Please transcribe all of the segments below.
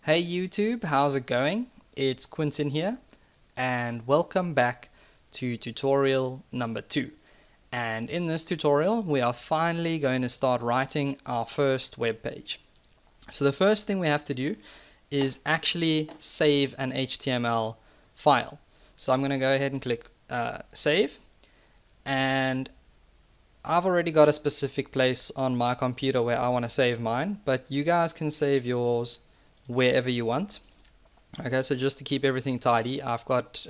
Hey YouTube, how's it going? It's Quentin here, and welcome back to tutorial number 2. And in this tutorial, we are finally going to start writing our first web page. So the first thing we have to do is actually save an HTML file. So I'm going to go ahead and click save, and I've already got a specific place on my computer where I want to save mine, but you guys can save yours wherever you want. Okay, so just to keep everything tidy, I've got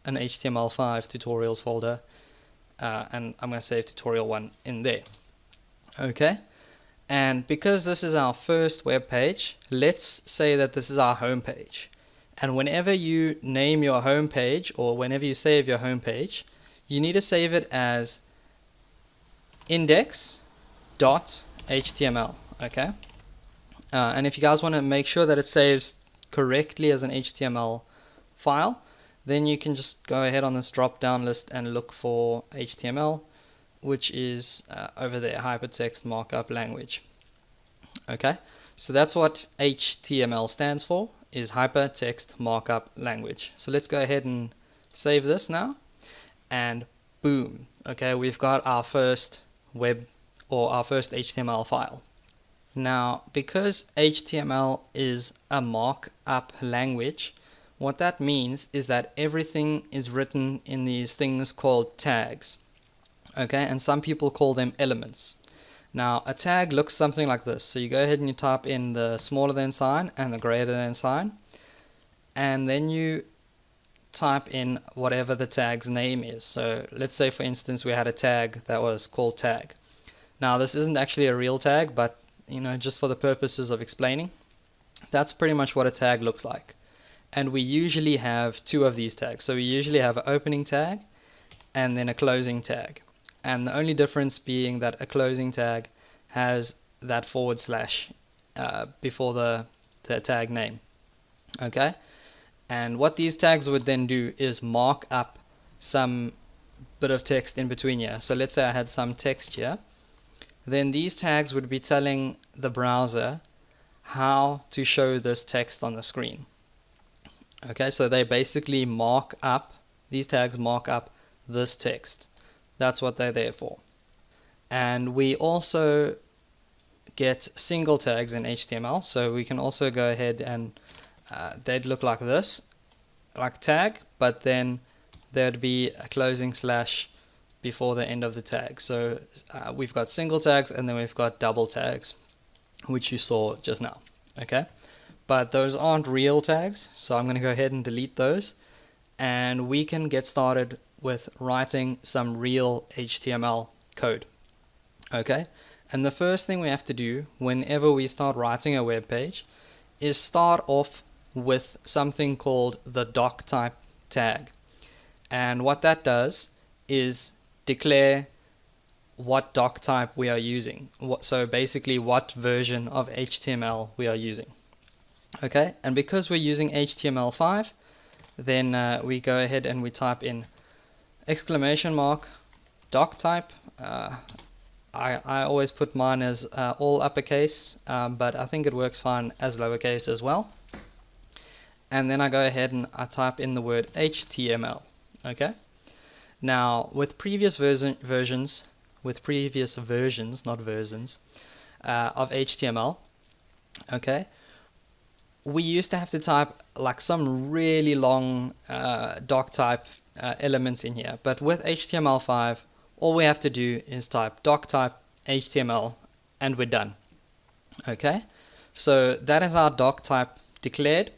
an HTML5 tutorials folder, and I'm going to save tutorial 1 in there. Okay, and because this is our first web page, let's say that this is our home page. And whenever you name your home page, or whenever you save your home page, you need to save it as index.html. Okay, and if you guys want to make sure that it saves correctly as an HTML file, then you can just go ahead on this drop down list and look for HTML, which is over there, hypertext markup language. Okay, so that's what HTML stands for, is hypertext markup language. So let's go ahead and save this now, and boom, okay, we've got our first web or our first HTML file. Now, because HTML is a markup language, what that means is that everything is written in these things called tags. Okay, and some people call them elements. Now, a tag looks something like this. So you go ahead and you type in the smaller than sign and the greater than sign, and then you type in whatever the tag's name is. So let's say, for instance, we had a tag that was called tag. Now, this isn't actually a real tag, but just for the purposes of explaining, that's pretty much what a tag looks like. And we usually have 2 of these tags. So we usually have an opening tag and then a closing tag. And the only difference being that a closing tag has that / before the tag name. Okay? And what these tags would then do is mark up some bit of text in between here. So let's say I had some text here. Then these tags would be telling the browser how to show this text on the screen. Okay, so they basically these tags mark up this text. That's what they're there for. And we also get single tags in HTML, so we can also go ahead and they'd look like this, like tag, but then there'd be a closing / before the end of the tag. So we've got single tags and then we've got double tags, which you saw just now. Okay, but those aren't real tags, so I'm going to go ahead and delete those, and we can get started with writing some real HTML code. Okay, and the first thing we have to do whenever we start writing a web page is start off with something called the doctype tag. And what that does is declare what doctype we are using. So basically what version of HTML we are using. Okay, and because we're using HTML5, then we go ahead and we type in !doctype. I always put mine as all uppercase, but I think it works fine as lowercase as well. And then I go ahead and I type in the word HTML. Okay. Now, with previous versions, not versions, of HTML, okay, we used to have to type like some really long doctype element in here. But with HTML5, all we have to do is type doctype HTML, and we're done. Okay, so that is our doctype declared,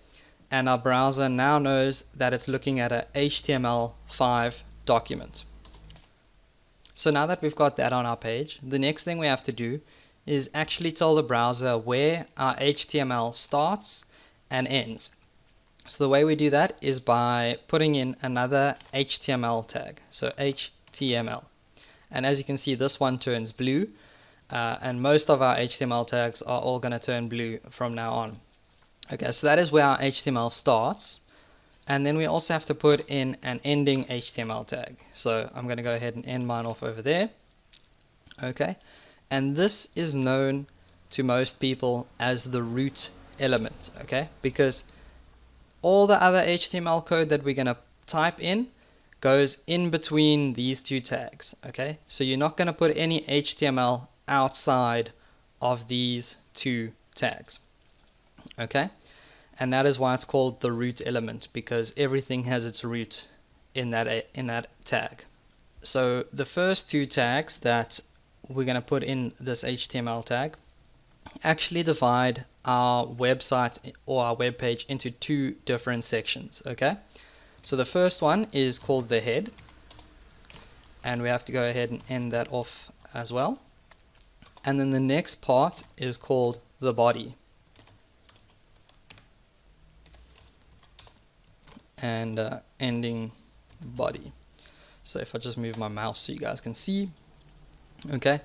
and our browser now knows that it's looking at a HTML5 document. So now that we've got that on our page, the next thing we have to do is actually tell the browser where our HTML starts and ends. So the way we do that is by putting in another HTML tag, so HTML. And as you can see, this one turns blue, and most of our HTML tags are all going to turn blue from now on. Okay, so that is where our HTML starts. And then we also have to put in an ending HTML tag. So I'm going to go ahead and end mine off over there. Okay, and this is known to most people as the root element, okay? Because all the other HTML code that we're going to type in goes in between these two tags, okay? So you're not going to put any HTML outside of these two tags, okay? And that is why it's called the root element, because everything has its root in that tag. So the first two tags that we're going to put in this HTML tag actually divide our website or our web page into two different sections, okay? So the first one is called the head, and we have to go ahead and end that off as well. And then the next part is called the body. And ending body. So if I just move my mouse so you guys can see. Okay,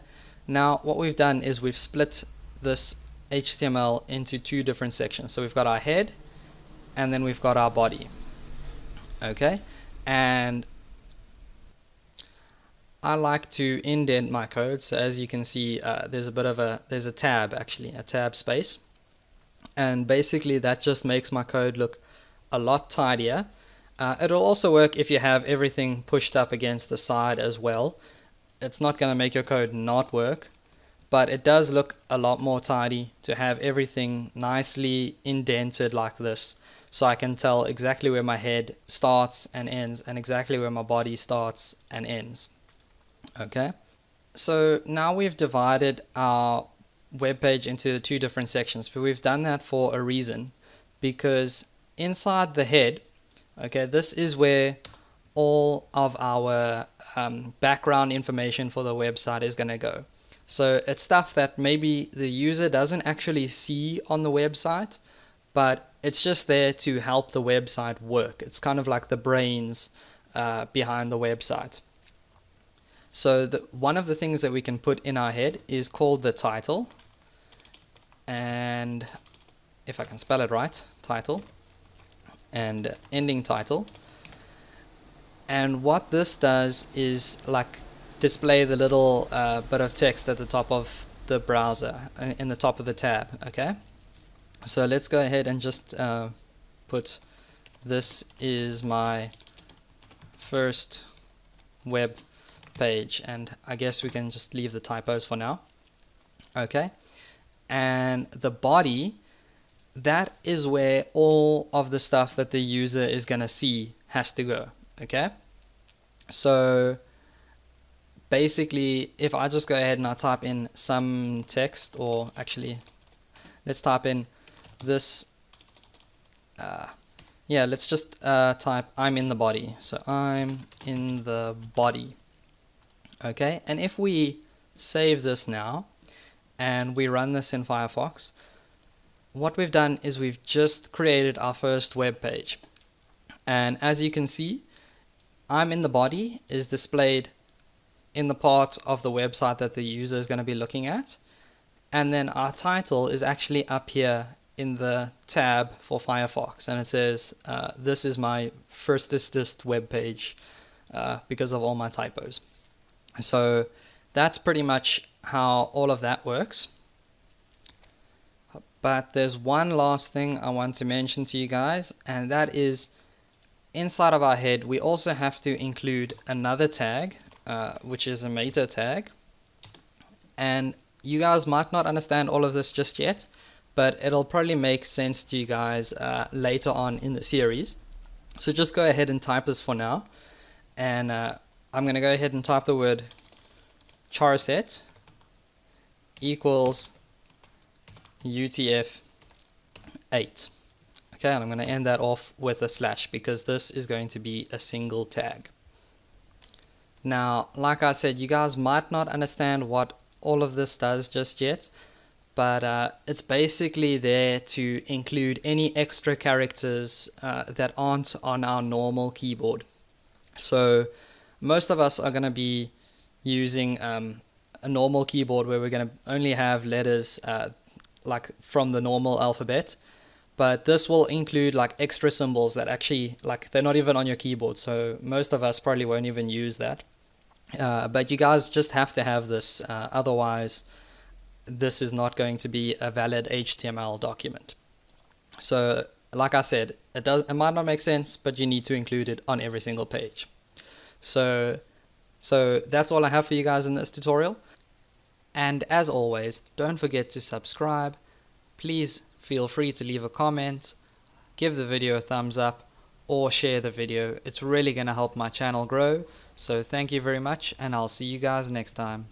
now what we've done is we've split this HTML into two different sections. So we've got our head and then we've got our body. Okay, and I like to indent my code. So as you can see, there's a tab, actually a tab space, and basically that just makes my code look a lot tidier. It'll also work if you have everything pushed up against the side as well. It's not going to make your code not work, but it does look a lot more tidy to have everything nicely indented like this, so I can tell exactly where my head starts and ends and exactly where my body starts and ends. Okay, so now we've divided our web page into two different sections, but we've done that for a reason, because inside the head, okay, this is where all of our background information for the website is going to go. So it's stuff that maybe the user doesn't actually see on the website, but it's just there to help the website work. It's kind of like the brains behind the website. So one of the things that we can put in our head is called the title, and if I can spell it right, title, and ending title. And what this does is like display the little bit of text at the top of the browser, in the top of the tab. Okay, so let's go ahead and just put this is my first web page, and I guess we can just leave the typos for now. Okay, and the body, that is where all of the stuff that the user is going to see has to go. Okay, so basically if I just go ahead and I type in some text, or actually let's type in this, yeah, let's just type I'm in the body. So I'm in the body. Okay, and if we save this now and we run this in Firefox, what we've done is we've just created our first web page. And as you can see, I'm in the body is displayed in the part of the website that the user is going to be looking at, and then our title is actually up here in the tab for Firefox, and it says this is my first web page because of all my typos. So that's pretty much how all of that works. But there's one last thing I want to mention to you guys, and that is inside of our head we also have to include another tag, which is a meta tag. And you guys might not understand all of this just yet, but it'll probably make sense to you guys later on in the series. So just go ahead and type this for now, and I'm going to go ahead and type the word charset equals UTF-8. Okay, and I'm going to end that off with a slash because this is going to be a single tag. Now, like I said, you guys might not understand what all of this does just yet, but it's basically there to include any extra characters that aren't on our normal keyboard. So most of us are going to be using a normal keyboard where we're going to only have letters like from the normal alphabet, but this will include like extra symbols that actually, like, they're not even on your keyboard, so most of us probably won't even use that. But you guys just have to have this, otherwise this is not going to be a valid HTML document. So like I said, it might not make sense, but you need to include it on every single page. So that's all I have for you guys in this tutorial. And as always, don't forget to subscribe. Please feel free to leave a comment, give the video a thumbs up, or share the video. It's really going to help my channel grow. So thank you very much, and I'll see you guys next time.